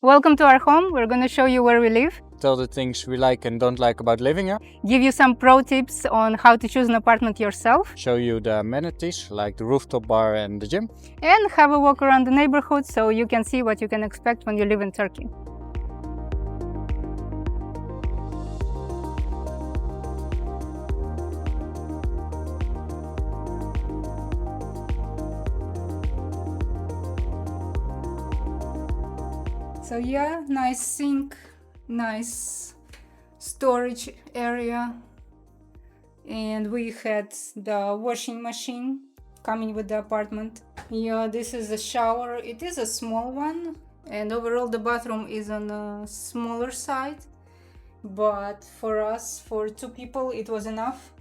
Welcome to our home. We're going to show you where we live, Tell the things we like and don't like about living here. give you some pro tips on how to choose an apartment yourself, Show you the amenities like the rooftop bar and the gym. and have a walk around the neighborhood so you can see what you can expect when you live in Turkey. So yeah, nice sink, nice storage area, and we had the washing machine coming with the apartment. Yeah, this is the shower. It is a small one, and overall the bathroom is on a smaller side, but for us, for two people, it was enough.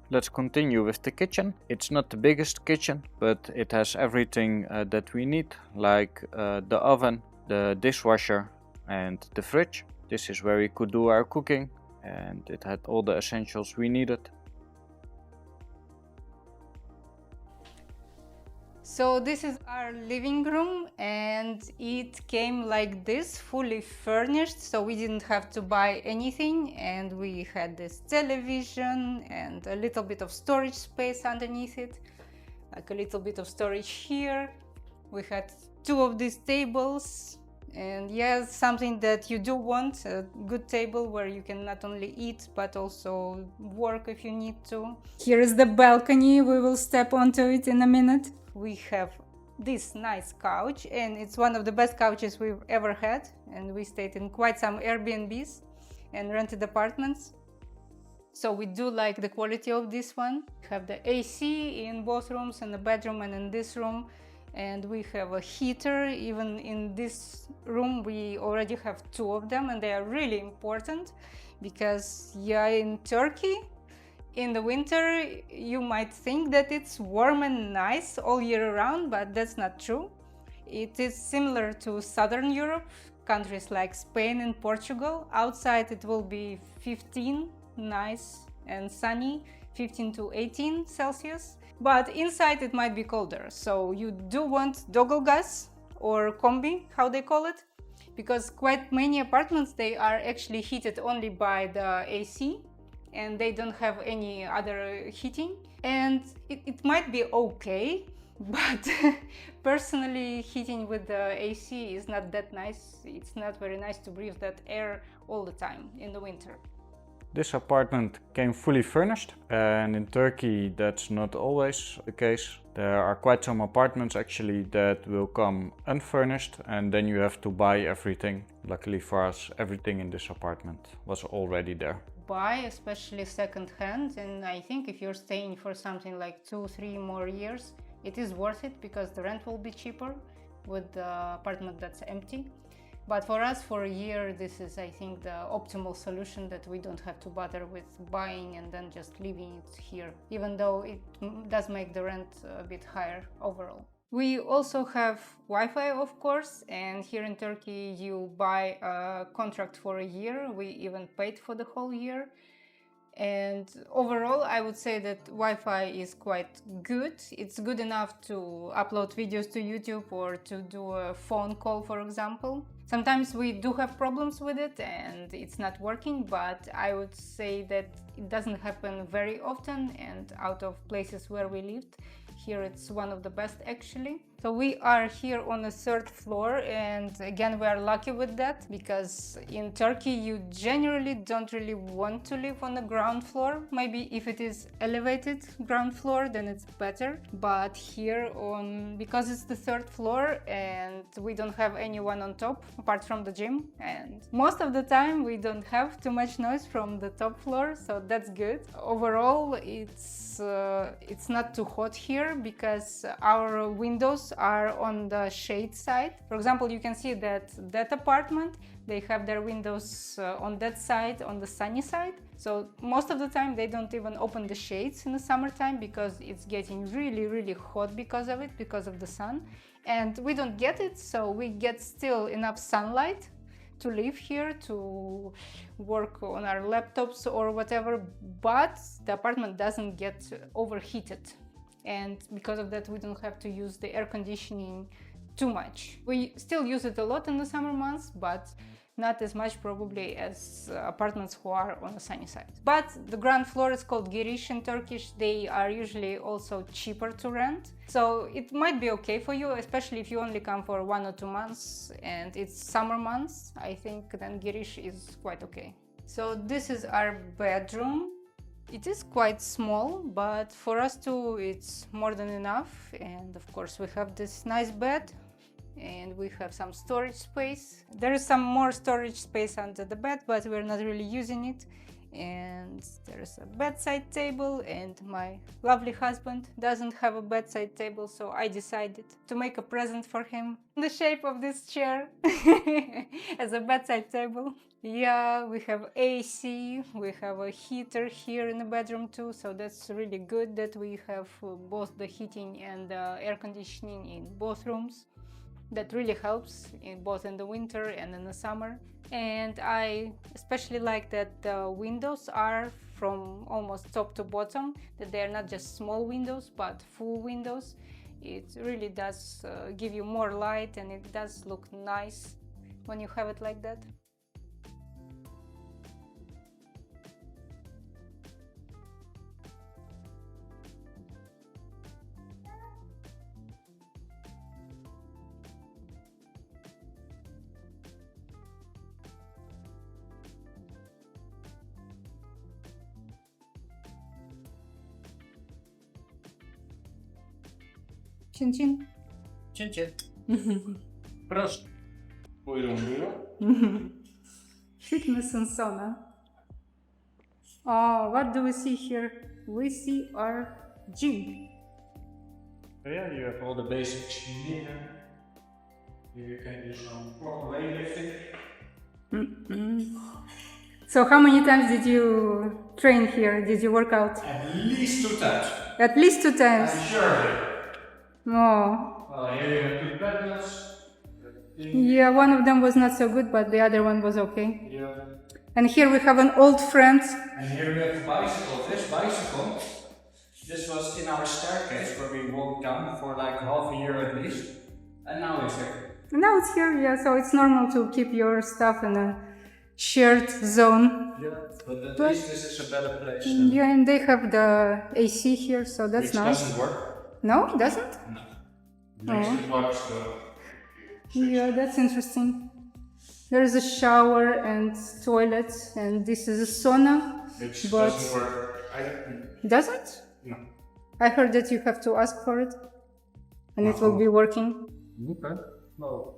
Let's continue with the kitchen. It's not the biggest kitchen, but it has everything that we need, like the oven, the dishwasher and the fridge. This is where we could do our cooking, and it had all the essentials we needed. So this is our living room, and it came like this, fully furnished, so we didn't have to buy anything, and we had this television and a little bit of storage space underneath it, like a little bit of storage here. We had two of these tables, and yeah, something that you do want, a good table where you can not only eat but also work if you need to. Here is the balcony, we will step onto it in a minute. We have this nice couch, and it's one of the best couches we've ever had, and we stayed in quite some Airbnbs and rented apartments, so we do like the quality of this one. We have the AC in both rooms, in the bedroom and in this room, and we have a heater. Even in this room we already have two of them, and they are really important because yeah, in Turkey in the winter you might think that it's warm and nice all year round, but that's not true. It is similar to Southern Europe, countries like Spain and Portugal. Outside it will be 15, nice and sunny, 15 to 18 Celsius. But inside it might be colder, so you do want double gas or combi, how they call it, because quite many apartments, they are actually heated only by the AC, and they don't have any other heating, and it might be okay, but personally heating with the AC is not that nice. It's not very nice to breathe that air all the time in the winter. This apartment came fully furnished, and in Turkey that's not always the case. There are quite some apartments actually that will come unfurnished, and then you have to buy everything. Luckily for us, everything in this apartment was already there. Buy, especially second hand, and I think if you're staying for something like 2-3 more years, it is worth it because the rent will be cheaper with the apartment that's empty. But for us, for a year, this is, I think, the optimal solution, that we don't have to bother with buying and then just leaving it here, even though it does make the rent a bit higher overall. We also have Wi-Fi, of course, and here in Turkey you buy a contract for a year. We even paid for the whole year. And overall, I would say that Wi-Fi is quite good. It's good enough to upload videos to YouTube or to do a phone call, for example. Sometimes we do have problems with it and it's not working, but I would say that it doesn't happen very often, and out of places where we lived, here it's one of the best actually. So we are here on the third floor, and again we are lucky with that, because in Turkey you generally don't really want to live on the ground floor. Maybe if it is elevated ground floor then it's better, but here because it's the third floor and we don't have anyone on top apart from the gym, and most of the time we don't have too much noise from the top floor, so that's good. Overall it's not too hot here because our windows are on the shade side. For example, you can see that apartment, they have their windows on that side, on the sunny side. So most of the time they don't even open the shades in the summertime because it's getting really hot because of it, because of the sun. And we don't get it, so we get still enough sunlight to live here, to work on our laptops or whatever, but the apartment doesn't get overheated. and because of that we don't have to use the air conditioning too much. We still use it a lot in the summer months, but not as much probably as apartments who are on the sunny side. But the ground floor is called girish in Turkish. They are usually also cheaper to rent. So it might be okay for you, especially if you only come for 1 or 2 months and it's summer months. I think then girish is quite okay. So this is our bedroom. It is quite small, but for us two it's more than enough. And of course we have this nice bed. And we have some storage space. There is some more storage space under the bed, but we're not really using it. And there's a bedside table, and my lovely husband doesn't have a bedside table, so I decided to make a present for him in the shape of this chair as a bedside table. Yeah, we have AC, we have a heater here in the bedroom too, so that's really good that we have both the heating and air conditioning in both rooms. That really helps both in the winter and in the summer. And I especially like that the windows are from almost top to bottom, that they are not just small windows but full windows. It really does give you more light, and it does look nice when you have it like that. Chin chin. Chin chin. Prost. Buyurun. Fitness and sauna. Oh, what do we see here? We see our gym. Yeah, you have all the basics here. You can do some proper weightlifting. So how many times did you train here? Did you work out? At least 2 times. At least 2 times? I'm sure. Oh. Well, here you have 2 pedals. Yeah, one of them was not so good, but the other one was okay. Yeah. And here we have an old friend. And here we have a bicycle. This bicycle, this was in our staircase where we walked down for like half a year at least. And now it's here. Now it's here, yeah, so it's normal to keep your stuff in a shared zone. Yeah, but at least this is a better place. Yeah, and they have the AC here, so that's nice. Which doesn't work. No, it doesn't? No. Next it works though. Yeah, that's interesting. There is a shower and toilet, and this is a sauna. Which but doesn't work. Doesn't? No. I heard that you have to ask for it, and it will be working. Okay. No.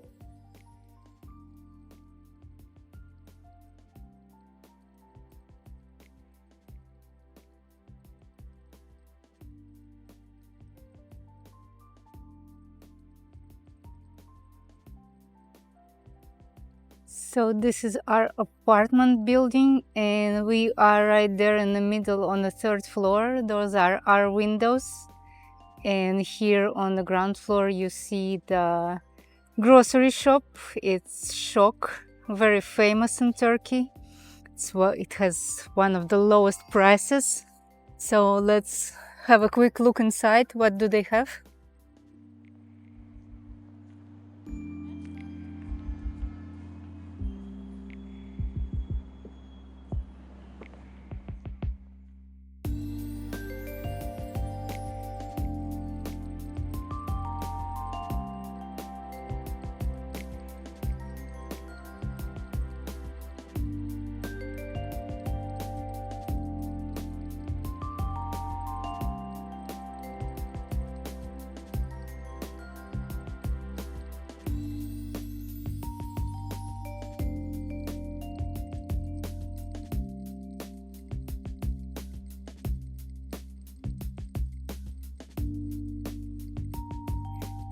So this is our apartment building, and we are right there in the middle on the 3rd floor. Those are our windows, and here on the ground floor you see the grocery shop. It's Şok, very famous in Turkey. It has one of the lowest prices. So let's have a quick look inside. What do they have?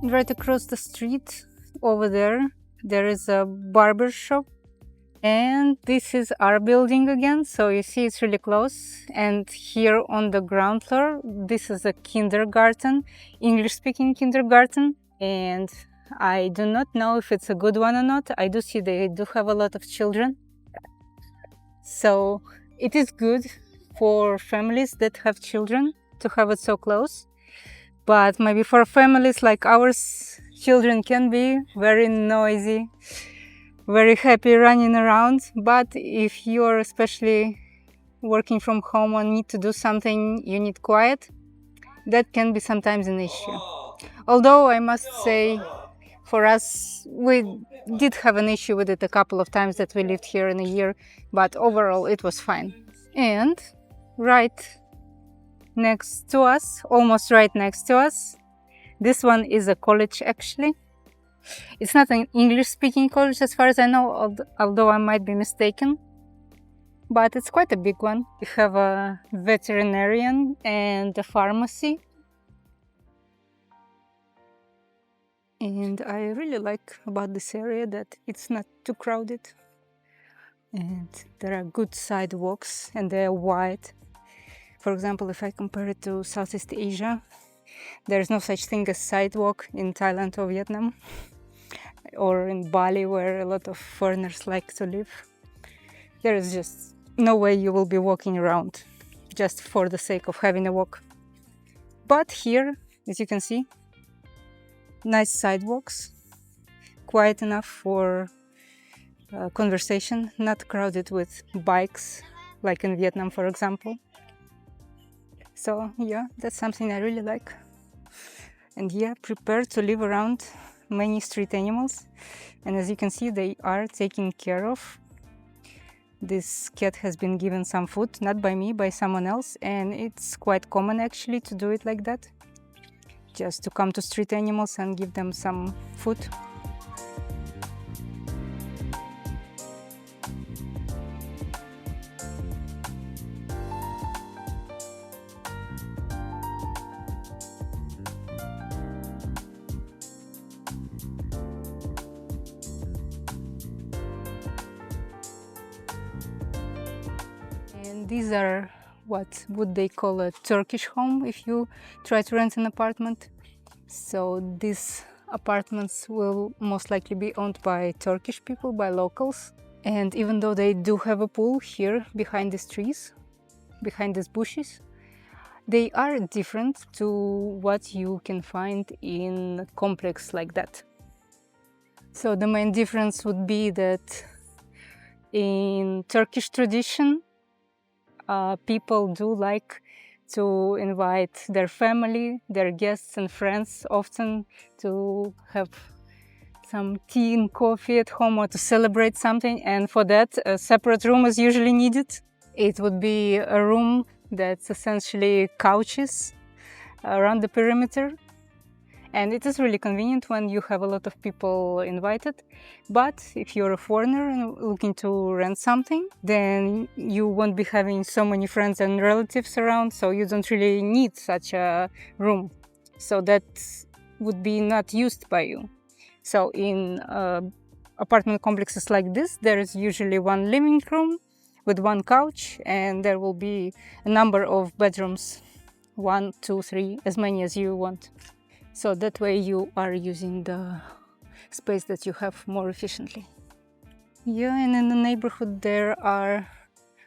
Right across the street over there is a barber shop, and this is our building again, so you see it's really close. And here on the ground floor, this is a kindergarten, English-speaking kindergarten, and I do not know if it's a good one or not. I do see they do have a lot of children, so it is good for families that have children to have it so close. But maybe for families like ours, children can be very noisy, very happy running around. But if you're especially working from home or need to do something, you need quiet, that can be sometimes an issue. Although I must say, for us, we did have an issue with it a couple of times that we lived here in a year, but overall it was fine. And right next to us, almost right next to us, this one is a college actually. It's not an English-speaking college as far as I know, although I might be mistaken. But it's quite a big one. We have a veterinarian and a pharmacy. And I really like about this area that it's not too crowded. And there are good sidewalks and they are wide. For example, if I compare it to Southeast Asia, there's no such thing as sidewalk in Thailand or Vietnam. Or in Bali, where a lot of foreigners like to live. There is just no way you will be walking around just for the sake of having a walk. But here, as you can see, nice sidewalks, quiet enough for conversation, not crowded with bikes like in Vietnam, for example. So yeah, that's something I really like. And yeah, prepare to live around many street animals, and as you can see, they are taken care of. This cat has been given some food, not by me, by someone else, and it's quite common actually to do it like that, just to come to street animals and give them some food. And these are what would they call a Turkish home if you try to rent an apartment. So these apartments will most likely be owned by Turkish people, by locals. And even though they do have a pool here behind these trees, behind these bushes, they are different to what you can find in a complex like that. So the main difference would be that in Turkish tradition, people do like to invite their family, their guests and friends often to have some tea and coffee at home or to celebrate something, and for that a separate room is usually needed. It would be a room that's essentially couches around the perimeter, and it is really convenient when you have a lot of people invited. But if you're a foreigner and looking to rent something, then you won't be having so many friends and relatives around, so you don't really need such a room. So that would be not used by you. So in apartment complexes like this, there is usually one living room with one couch, and there will be a number of bedrooms, 1, 2, 3, as many as you want. So that way you are using the space that you have more efficiently. Yeah, and in the neighborhood there are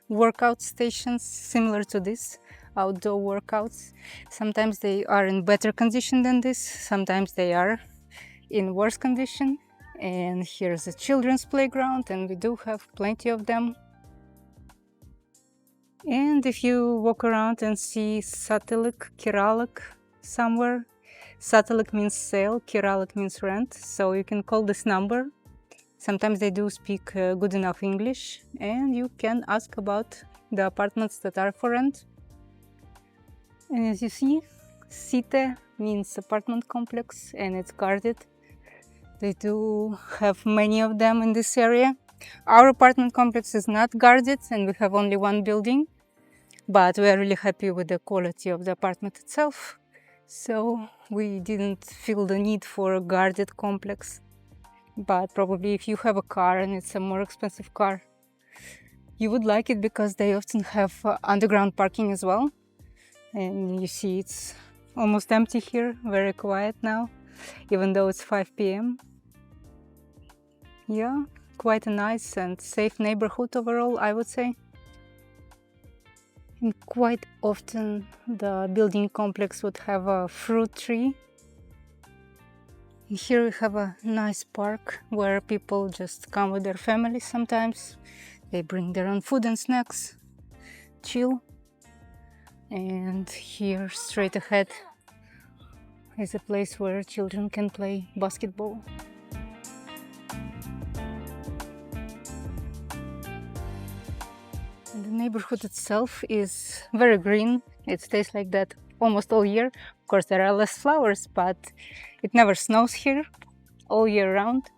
workout stations similar to this, outdoor workouts. Sometimes they are in better condition than this, sometimes they are in worse condition. And here's a children's playground, and we do have plenty of them. And if you walk around and see satılık, kiralık somewhere, satılık means sale, kiralık means rent, so you can call this number. Sometimes they do speak good enough English, and you can ask about the apartments that are for rent. And as you see, site means apartment complex, and it's guarded. They do have many of them in this area. Our apartment complex is not guarded, and we have only one building, but we are really happy with the quality of the apartment itself. So we didn't feel the need for a guarded complex. But probably if you have a car and it's a more expensive car, you would like it because they often have underground parking as well. And you see it's almost empty here, very quiet now, even though it's 5 p.m. Yeah, quite a nice and safe neighborhood overall, I would say. And quite often the building complex would have a fruit tree. And here we have a nice park where people just come with their families sometimes. They bring their own food and snacks, chill. And here straight ahead is a place where children can play basketball. And the neighborhood itself is very green. It stays like that almost all year. Of course, there are less flowers, but it never snows here all year round.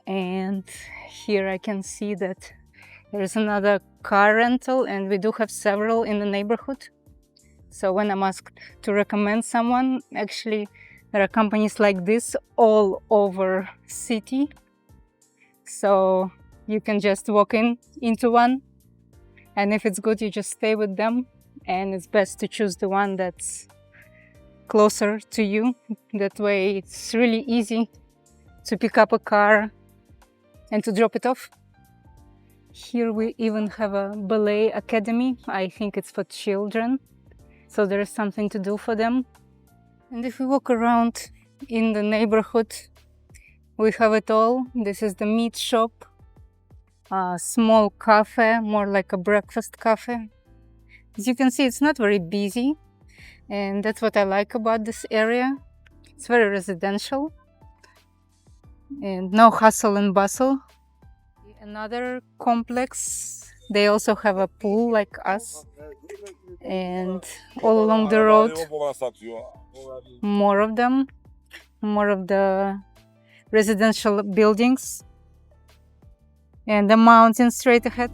And here I can see that there is another car rental, and we do have several in the neighborhood. So when I'm asked to recommend someone, actually there are companies like this all over city. So you can just walk into one, and if it's good, you just stay with them. And it's best to choose the one that's closer to you. That way it's really easy to pick up a car and to drop it off. Here we even have a ballet academy. I think it's for children, so there is something to do for them. And if we walk around in the neighborhood, we have it all. This is the meat shop, a small cafe, more like a breakfast cafe. As you can see, it's not very busy, and that's what I like about this area. It's very residential and no hustle and bustle. Another complex, they also have a pool like us, and all along the road more of them, more of the residential buildings, and the mountain straight ahead.